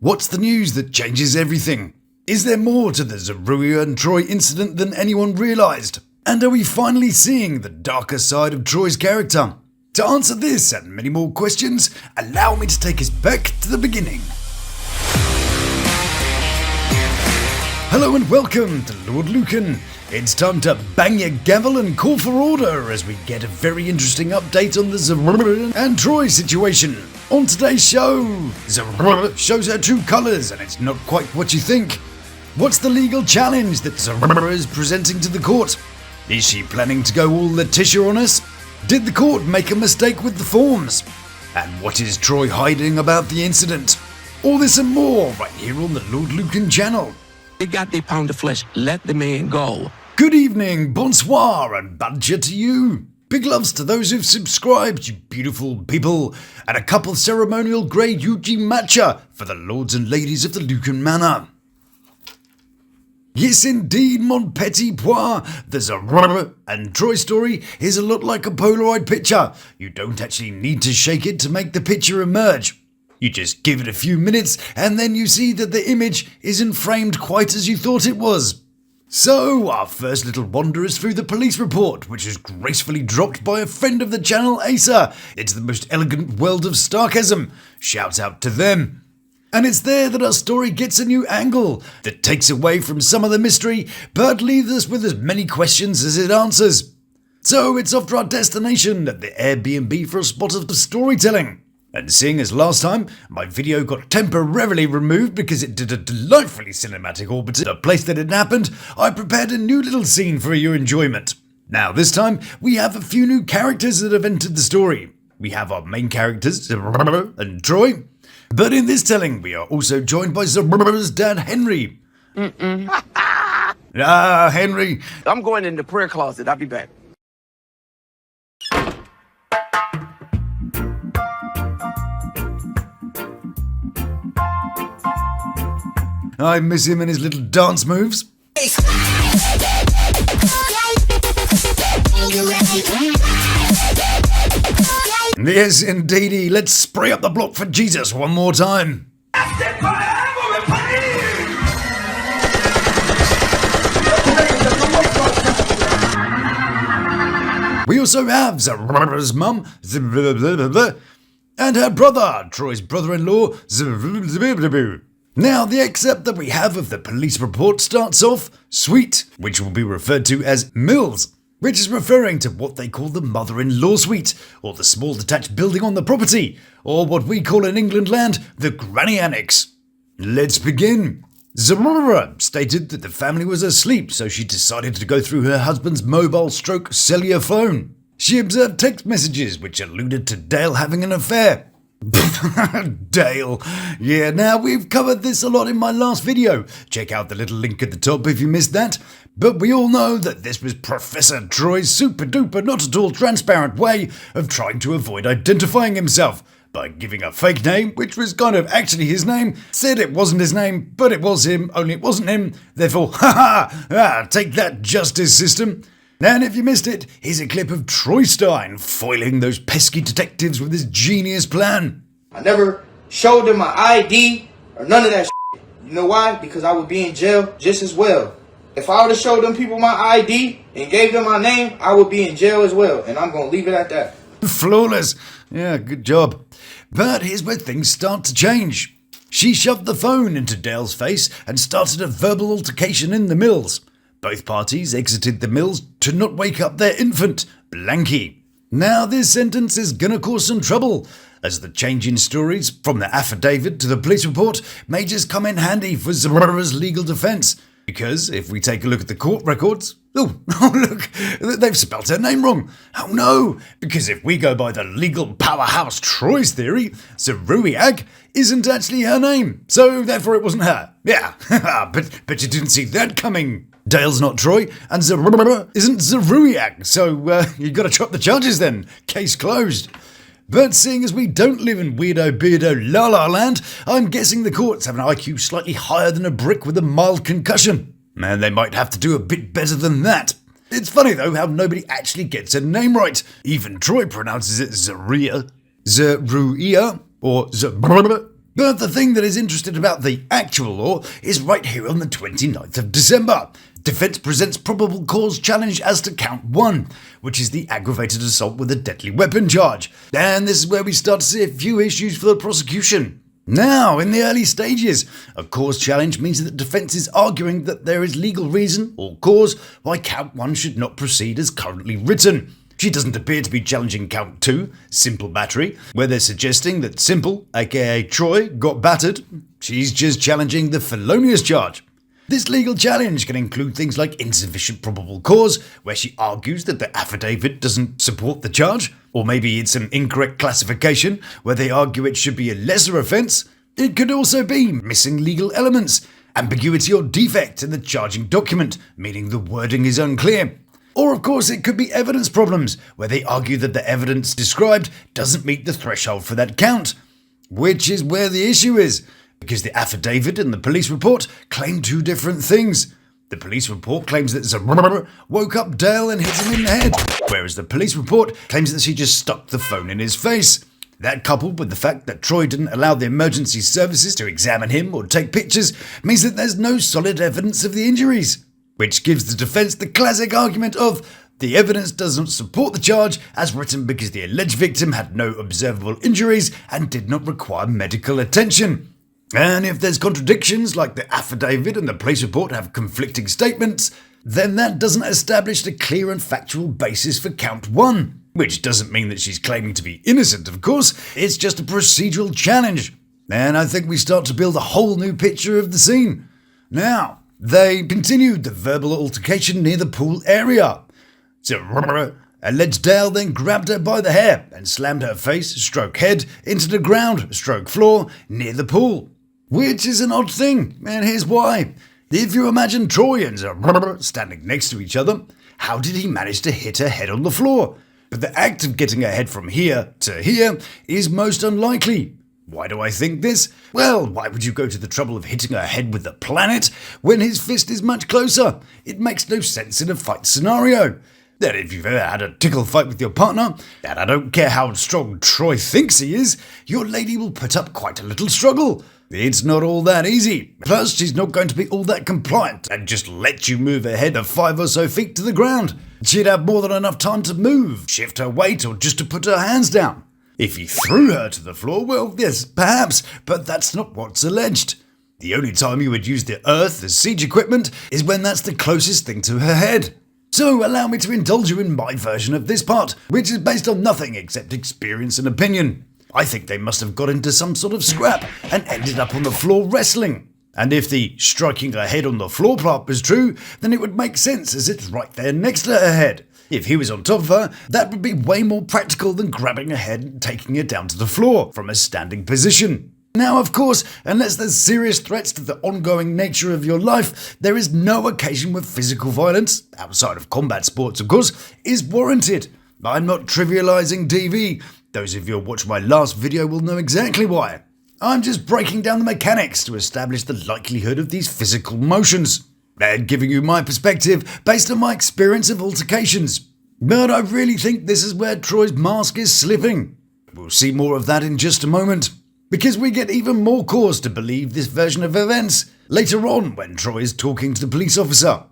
What's the news that changes everything? Is there more to the Zeruiah and Troy incident than anyone realised? And are we finally seeing the darker side of Troy's character? To answer this and many more questions, allow me to take us back to the beginning. Hello and welcome to Lawd Lukan. It's time to bang your gavel and call for order as we get a very interesting update on the Zeruiah and Troy situation. On today's show, Zeruiah shows her true colours and it's not quite what you think. What's the legal challenge that Zeruiah is presenting to the court? Is she planning to go all Letitia on us? Did the court make a mistake with the forms? And what is Troy hiding about the incident? All this and more right here on the Lawd Lukan channel. They got their pound of flesh. Let the man go. Good evening, bonsoir, and badja to you. Big loves to those who've subscribed, you beautiful people, and a cup of ceremonial grey Yuji matcha for the lords and ladies of the Lukan Manor. Yes, indeed, mon petit pois. The Zeruiah and Troy story is a lot like a Polaroid picture. You don't actually need to shake it to make the picture emerge. You just give it a few minutes and then you see that the image isn't framed quite as you thought it was. So, our first little wander is through the police report, which is gracefully dropped by a friend of the channel, Asa. It's the most elegant world of sarcasm. Shouts out to them. And it's there that our story gets a new angle that takes away from some of the mystery, but leaves us with as many questions as it answers. So, it's off to our destination at the Airbnb for a spot of storytelling. And seeing as last time, my video got temporarily removed because it did a delightfully cinematic orbit in a place that it happened, I prepared a new little scene for your enjoyment. Now this time, we have a few new characters that have entered the story. We have our main characters, Zeruiah and Troy, but in this telling, we are also joined by Zeruiah's dad, Henry. Henry. I'm going in the prayer closet. I'll be back. I miss him and his little dance moves. Yes, indeedy. Let's spray up the block for Jesus one more time. We also have Zeruiah's mum, and her brother, Troy's brother-in-law, Zeruiah. Now, the excerpt that we have of the police report starts off, suite, which will be referred to as Mills, which is referring to what they call the mother-in-law suite, or the small detached building on the property, or what we call in England land, the granny annex. Let's begin. Zeruiah stated that the family was asleep, so she decided to go through her husband's mobile stroke cellular phone. She observed text messages which alluded to Dale having an affair. Dale. Yeah, now we've covered this a lot in my last video. Check out the little link at the top if you missed that. But we all know that this was Professor Troy's super duper not at all transparent way of trying to avoid identifying himself by giving a fake name, which was kind of actually his name, said it wasn't his name, but it was him, only it wasn't him, therefore, take that justice system. And if you missed it, here's a clip of Troy Stein foiling those pesky detectives with his genius plan. I never showed them my ID or none of that shit. You know why? Because I would be in jail just as well. If I would have showed them people my ID and gave them my name, I would be in jail as well. And I'm going to leave it at that. Flawless. Yeah, good job. But here's where things start to change. She shoved the phone into Dale's face and started a verbal altercation in the Mills. Both parties exited the Mills to not wake up their infant, Blanky. Now this sentence is gonna cause some trouble, as the Changin stories, from the affidavit to the police report, may just come in handy for Zeruiah's legal defence. Because if we take a look at the court records, oh look, they've spelt her name wrong. Oh no, because if we go by the legal powerhouse Troy's theory, Zeruiah isn't actually her name, so therefore it wasn't her. Yeah, but you didn't see that coming. Dale's not Troy, and Zeruiah isn't Zeruiah, so you gotta drop the charges then. Case closed. But seeing as we don't live in weirdo beardo la la land, I'm guessing the courts have an IQ slightly higher than a brick with a mild concussion. And they might have to do a bit better than that. It's funny though how nobody actually gets her name right. Even Troy pronounces it Zeruiah, or Zeruiah. But the thing that is interesting about the actual law is right here on the 29th of December. Defense presents probable cause challenge as to count 1, which is the aggravated assault with a deadly weapon charge. And this is where we start to see a few issues for the prosecution. Now, in the early stages, a cause challenge means that the defense is arguing that there is legal reason or cause why count 1 should not proceed as currently written. She doesn't appear to be challenging count 2, simple battery, where they're suggesting that Simple, aka Troy, got battered. She's just challenging the felonious charge. This legal challenge can include things like insufficient probable cause, where she argues that the affidavit doesn't support the charge, or maybe it's an incorrect classification, where they argue it should be a lesser offence. It could also be missing legal elements, ambiguity or defect in the charging document, meaning the wording is unclear. Or of course it could be evidence problems, where they argue that the evidence described doesn't meet the threshold for that count. Which is where the issue is, because the affidavit and the police report claim 2 different things. The police report claims that Zeruiah woke up Dale and hit him in the head, whereas the police report claims that she just stuck the phone in his face. That, coupled with the fact that Troy didn't allow the emergency services to examine him or take pictures, means that there's no solid evidence of the injuries. Which gives the defense the classic argument of the evidence doesn't support the charge as written because the alleged victim had no observable injuries and did not require medical attention. And if there's contradictions, like the affidavit and the police report have conflicting statements, then that doesn't establish a clear and factual basis for count 1. Which doesn't mean that she's claiming to be innocent, of course, it's just a procedural challenge. And I think we start to build a whole new picture of the scene. Now, they continued the verbal altercation near the pool area. So, alleged Dale then grabbed her by the hair and slammed her face, stroke head, into the ground, stroke floor, near the pool. Which is an odd thing, and here's why. If you imagine Troy and Zeruiah standing next to each other, how did he manage to hit her head on the floor? But the act of getting her head from here to here is most unlikely. Why do I think this? Well, why would you go to the trouble of hitting her head with the planet when his fist is much closer? It makes no sense in a fight scenario. That if you've ever had a tickle fight with your partner, and I don't care how strong Troy thinks he is, your lady will put up quite a little struggle. It's not all that easy. Plus, she's not going to be all that compliant and just let you move her head 5 or so feet to the ground. She'd have more than enough time to move, shift her weight, or just to put her hands down. If you threw her to the floor, well, yes, perhaps, but that's not what's alleged. The only time you would use the earth as siege equipment is when that's the closest thing to her head. So allow me to indulge you in my version of this part, which is based on nothing except experience and opinion. I think they must have got into some sort of scrap and ended up on the floor wrestling. And if the striking her head on the floor part was true, then it would make sense as it's right there next to her head. If he was on top of her, that would be way more practical than grabbing her head and taking her down to the floor from a standing position. Now, of course, unless there's serious threats to the ongoing nature of your life, there is no occasion where physical violence, outside of combat sports of course, is warranted. I'm not trivializing DV. Those of you who watched my last video will know exactly why. I'm just breaking down the mechanics to establish the likelihood of these physical motions, and giving you my perspective based on my experience of altercations. But I really think this is where Troy's mask is slipping. We'll see more of that in just a moment, because we get even more cause to believe this version of events later on when Troy is talking to the police officer.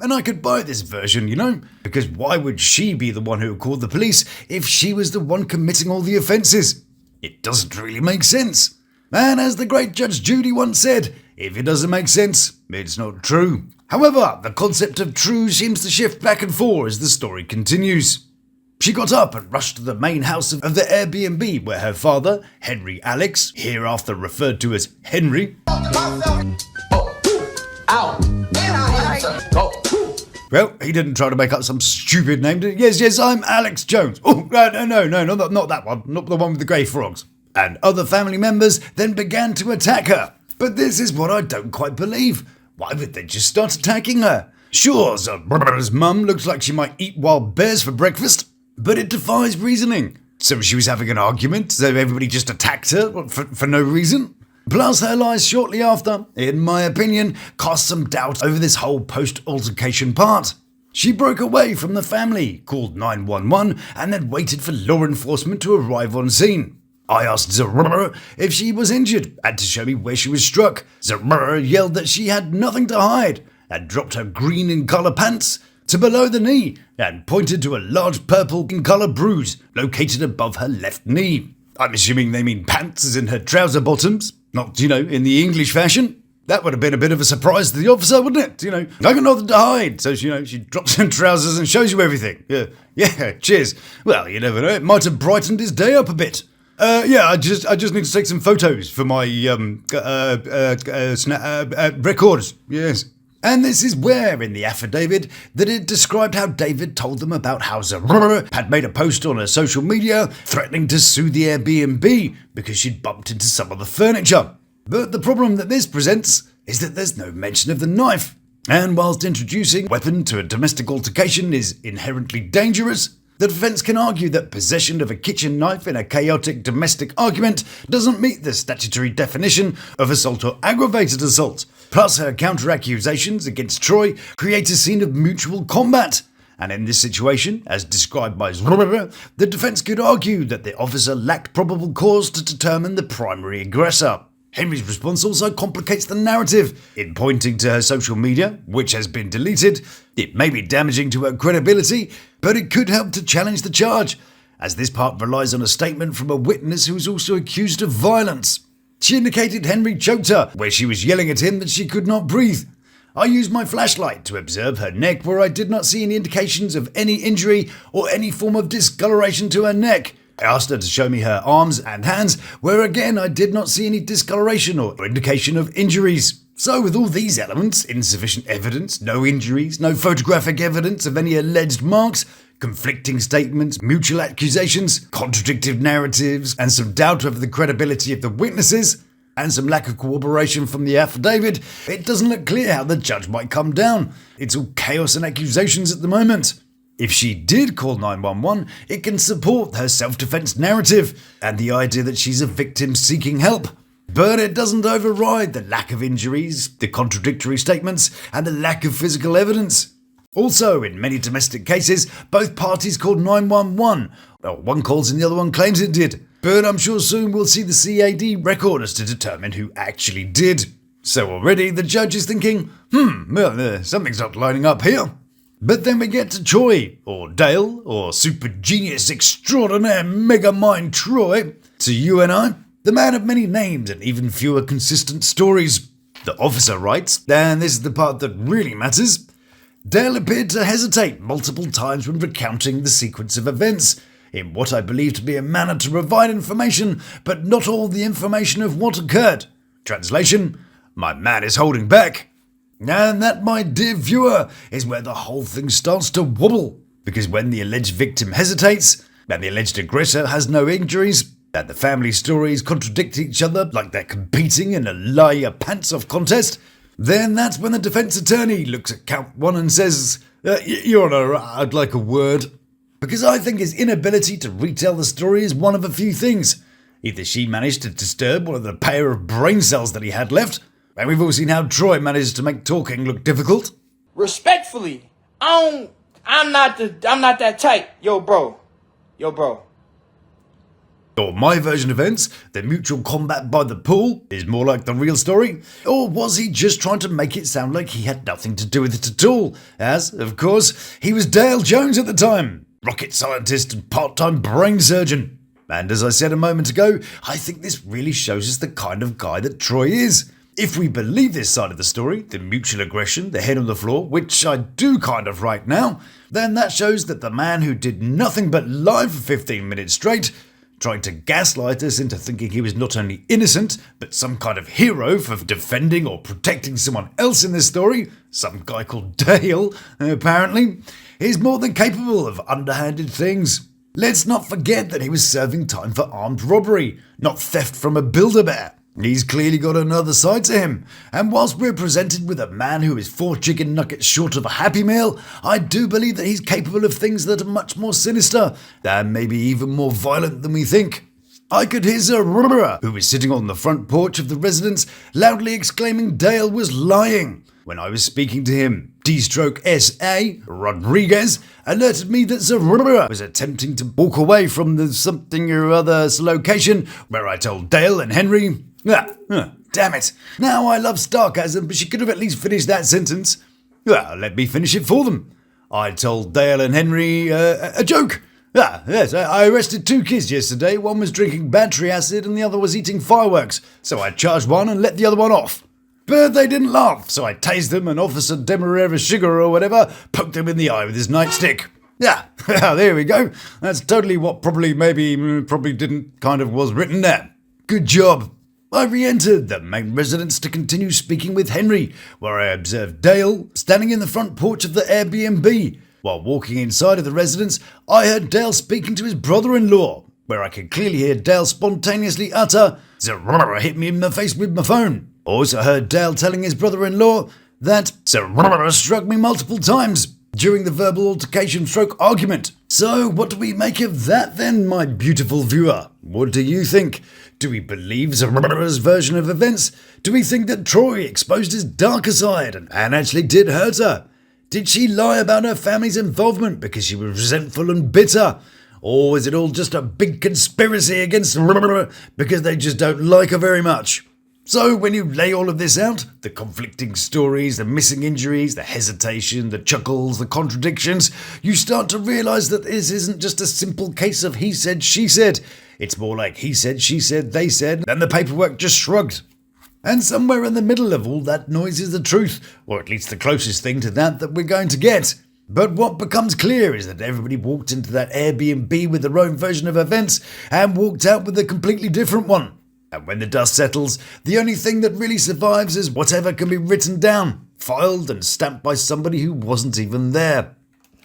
And I could buy this version, you know, because why would she be the one who called the police if she was the one committing all the offences? It doesn't really make sense. And as the great Judge Judy once said, if it doesn't make sense, it's not true. However, the concept of true seems to shift back and forth as the story continues. She got up and rushed to the main house of the Airbnb where her father, Henry Alex, hereafter referred to as Henry, well, he didn't try to make up some stupid name. Yes, I'm Alex Jones. Oh, no, not that one. Not the one with the grey frogs. And other family members then began to attack her. But this is what I don't quite believe. Why would they just start attacking her? Sure, Zeruiah's mum looks like she might eat wild bears for breakfast, but it defies reasoning. So she was having an argument, so everybody just attacked her for no reason? Plus, her lies shortly after, in my opinion, cast some doubt over this whole post-altercation part. She broke away from the family, called 911, and then waited for law enforcement to arrive on scene. I asked Zeruiah if she was injured and to show me where she was struck. Zeruiah yelled that she had nothing to hide and dropped her green in colour pants to below the knee and pointed to a large purple in colour bruise located above her left knee. I'm assuming they mean pants as in her trouser bottoms, not, in the English fashion. That would have been a bit of a surprise to the officer, wouldn't it? I got nothing to hide. So, she drops her trousers and shows you everything. Yeah, cheers. Well, you never know. It might have brightened his day up a bit. I just need to take some photos for my records. Yes. And this is where, in the affidavit, that it described how David told them about how Zeruiah had made a post on her social media threatening to sue the Airbnb because she'd bumped into some of the furniture. But the problem that this presents is that there's no mention of the knife. And whilst introducing a weapon to a domestic altercation is inherently dangerous, the defence can argue that possession of a kitchen knife in a chaotic domestic argument doesn't meet the statutory definition of assault or aggravated assault. Plus, her counter-accusations against Troy create a scene of mutual combat. And in this situation, as described by Zeruiah, the defence could argue that the officer lacked probable cause to determine the primary aggressor. Henry's response also complicates the narrative. In pointing to her social media, which has been deleted, it may be damaging to her credibility, but it could help to challenge the charge, as this part relies on a statement from a witness who is also accused of violence. She indicated Henry choked her, where she was yelling at him that she could not breathe. I used my flashlight to observe her neck, where I did not see any indications of any injury or any form of discoloration to her neck. I asked her to show me her arms and hands, where again I did not see any discoloration or indication of injuries. So with all these elements, insufficient evidence, no injuries, no photographic evidence of any alleged marks, conflicting statements, mutual accusations, contradictive narratives, and some doubt over the credibility of the witnesses, and some lack of cooperation from the affidavit, it doesn't look clear how the judge might come down. It's all chaos and accusations at the moment. If she did call 911, it can support her self-defense narrative and the idea that she's a victim seeking help. But it doesn't override the lack of injuries, the contradictory statements, and the lack of physical evidence. Also, in many domestic cases, both parties called 911. Well, one calls and the other one claims it did. But I'm sure soon we'll see the CAD record as to determine who actually did. So already the judge is thinking, something's not lining up here. But then we get to Troy, or Dale, or super genius extraordinaire mega mind Troy. To you and I, the man of many names and even fewer consistent stories. The officer writes, and this is the part that really matters, Dale appeared to hesitate multiple times when recounting the sequence of events, in what I believe to be a manner to provide information, but not all the information of what occurred. Translation, my man is holding back. And that, my dear viewer, is where the whole thing starts to wobble. Because when the alleged victim hesitates, and the alleged aggressor has no injuries, and the family stories contradict each other like they're competing in a lie your pants off contest, then that's when the defense attorney looks at count one and says, Your Honor, I'd like a word. Because I think his inability to retell the story is one of a few things. Either she managed to disturb one of the pair of brain cells that he had left, and we've all seen how Troy managed to make talking look difficult. Respectfully, I'm not that type. Yo, bro. Or my version of events, the mutual combat by the pool, is more like the real story. Or was he just trying to make it sound like he had nothing to do with it at all? As, of course, he was Dale Jones at the time, rocket scientist and part-time brain surgeon. And as I said a moment ago, I think this really shows us the kind of guy that Troy is. If we believe this side of the story, the mutual aggression, the head on the floor, which I do kind of right now, then that shows that the man who did nothing but lie for 15 minutes straight, trying to gaslight us into thinking he was not only innocent, but some kind of hero for defending or protecting someone else in this story, some guy called Dale, apparently, is more than capable of underhanded things. Let's not forget that he was serving time for armed robbery, not theft from a Build-A-Bear. He's clearly got another side to him, and whilst we're presented with a man who is 4 chicken nuggets short of a Happy Meal, I do believe that he's capable of things that are much more sinister, and maybe even more violent than we think. I could hear Zeruiah, who was sitting on the front porch of the residence, loudly exclaiming Dale was lying when I was speaking to him. D-SA Rodriguez alerted me that Zeruiah was attempting to walk away from the something or other's location, where I told Dale and Henry, damn it. Now I love sarcasm, but she could have at least finished that sentence. Well, let me finish it for them. I told Dale and Henry a joke. Yes, I arrested 2 kids yesterday. One was drinking battery acid and the other was eating fireworks. So I charged one and let the other one off. But they didn't laugh, so I tased them and Officer Demerara Sugar or whatever poked them in the eye with his nightstick. Yeah, there we go. That's totally what probably didn't kind of was written there. Good job. I re-entered the main residence to continue speaking with Henry, where I observed Dale standing in the front porch of the Airbnb. While walking inside of the residence, I heard Dale speaking to his brother-in-law, where I could clearly hear Dale spontaneously utter, "Zeruiah hit me in the face with my phone." Also heard Dale telling his brother-in-law that Zeruiah struck me multiple times during the verbal altercation stroke argument. So what do we make of that then, my beautiful viewer? What do you think? Do we believe Zeruiah's version of events? Do we think that Troy exposed his darker side and actually did hurt her? Did she lie about her family's involvement because she was resentful and bitter? Or is it all just a big conspiracy against Zeruiah because they just don't like her very much? So when you lay all of this out, the conflicting stories, the missing injuries, the hesitation, the chuckles, the contradictions, you start to realise that this isn't just a simple case of he said, she said. It's more like he said, she said, they said, and the paperwork just shrugged. And somewhere in the middle of all that noise is the truth, or at least the closest thing to that we're going to get. But what becomes clear is that everybody walked into that Airbnb with their own version of events and walked out with a completely different one. And when the dust settles, the only thing that really survives is whatever can be written down, filed and stamped by somebody who wasn't even there.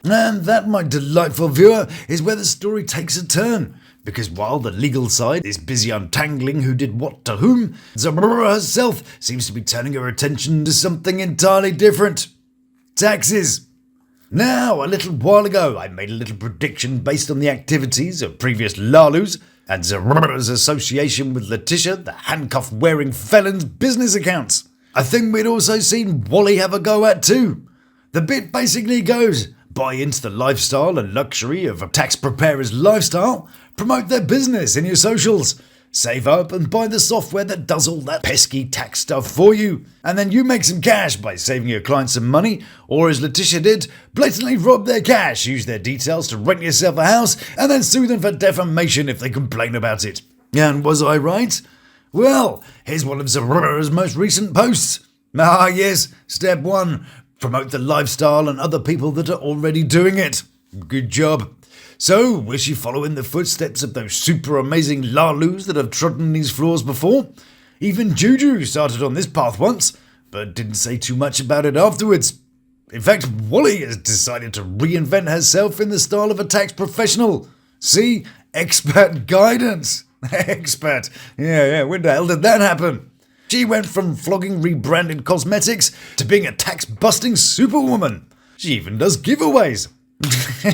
And that, my delightful viewer, is where the story takes a turn. Because while the legal side is busy untangling who did what to whom, Zeruiah herself seems to be turning her attention to something entirely different. Taxes. Now, a little while ago, I made a little prediction based on the activities of previous Lalus and Zeruiah's association with Letitia, the handcuff-wearing felon's business accounts. A thing we'd also seen Wally have a go at too. The bit basically goes, buy into the lifestyle and luxury of a tax preparer's lifestyle, promote their business in your socials, save up and buy the software that does all that pesky tax stuff for you, and then you make some cash by saving your clients some money, or as Letitia did, blatantly rob their cash, use their details to rent yourself a house, and then sue them for defamation if they complain about it. And was I right? Well, here's one of Zeruiah's most recent posts. Ah yes, step 1, promote the lifestyle and other people that are already doing it. Good job. So, will she follow in the footsteps of those super amazing Lalus that have trodden these floors before? Even Juju started on this path once, but didn't say too much about it afterwards. In fact, Wally has decided to reinvent herself in the style of a tax professional. See? Expert guidance. Expert. Yeah, when the hell did that happen? She went from flogging rebranded cosmetics to being a tax-busting superwoman. She even does giveaways.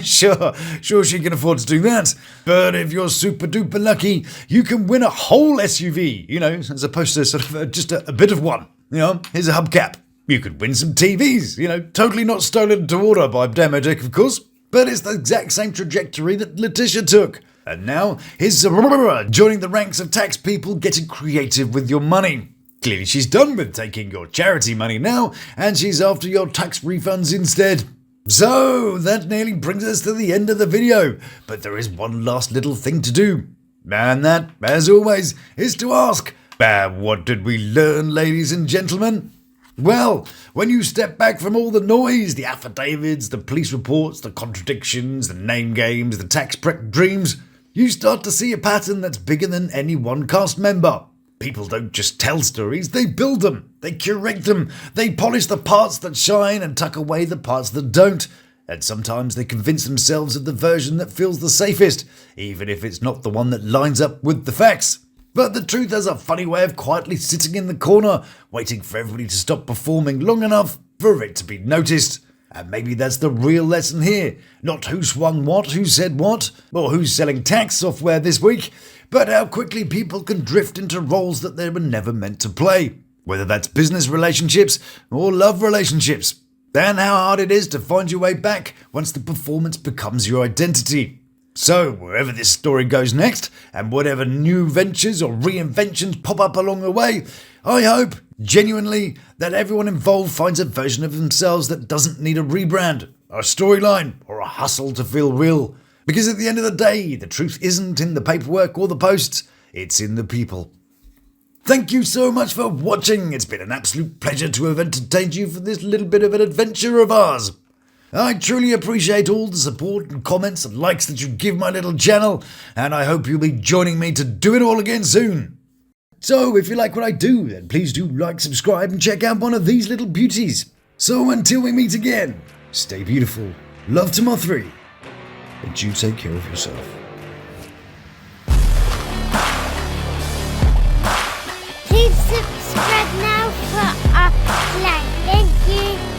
Sure she can afford to do that. But if you're super duper lucky, you can win a whole SUV, as opposed to sort of just a bit of one. Here's a hubcap. You could win some TVs, totally not stolen to order by Demodeck, of course. But it's the exact same trajectory that Letitia took. And now, here's Zeruiah joining the ranks of tax people getting creative with your money. Clearly she's done with taking your charity money now, and she's after your tax refunds instead. So, that nearly brings us to the end of the video, but there is one last little thing to do. And that, as always, is to ask, what did we learn, ladies and gentlemen? Well, when you step back from all the noise, the affidavits, the police reports, the contradictions, the name games, the tax prep dreams, you start to see a pattern that's bigger than any one cast member. People don't just tell stories, they build them, they curate them, they polish the parts that shine and tuck away the parts that don't. And sometimes they convince themselves of the version that feels the safest, even if it's not the one that lines up with the facts. But the truth has a funny way of quietly sitting in the corner, waiting for everybody to stop performing long enough for it to be noticed. And maybe that's the real lesson here. Not who swung what, who said what, or who's selling tax software this week, but how quickly people can drift into roles that they were never meant to play. Whether that's business relationships or love relationships. and how hard it is to find your way back once the performance becomes your identity. So, wherever this story goes next, and whatever new ventures or reinventions pop up along the way, I hope, genuinely, that everyone involved finds a version of themselves that doesn't need a rebrand, or a storyline, or a hustle to feel real. Because at the end of the day, the truth isn't in the paperwork or the posts, it's in the people. Thank you so much for watching. It's been an absolute pleasure to have entertained you for this little bit of an adventure of ours. I truly appreciate all the support and comments and likes that you give my little channel, and I hope you'll be joining me to do it all again soon. So if you like what I do, then please do like, subscribe, and check out one of these little beauties. So until we meet again, stay beautiful, love to my three, and you take care of yourself. Please subscribe now for our like. Thank you.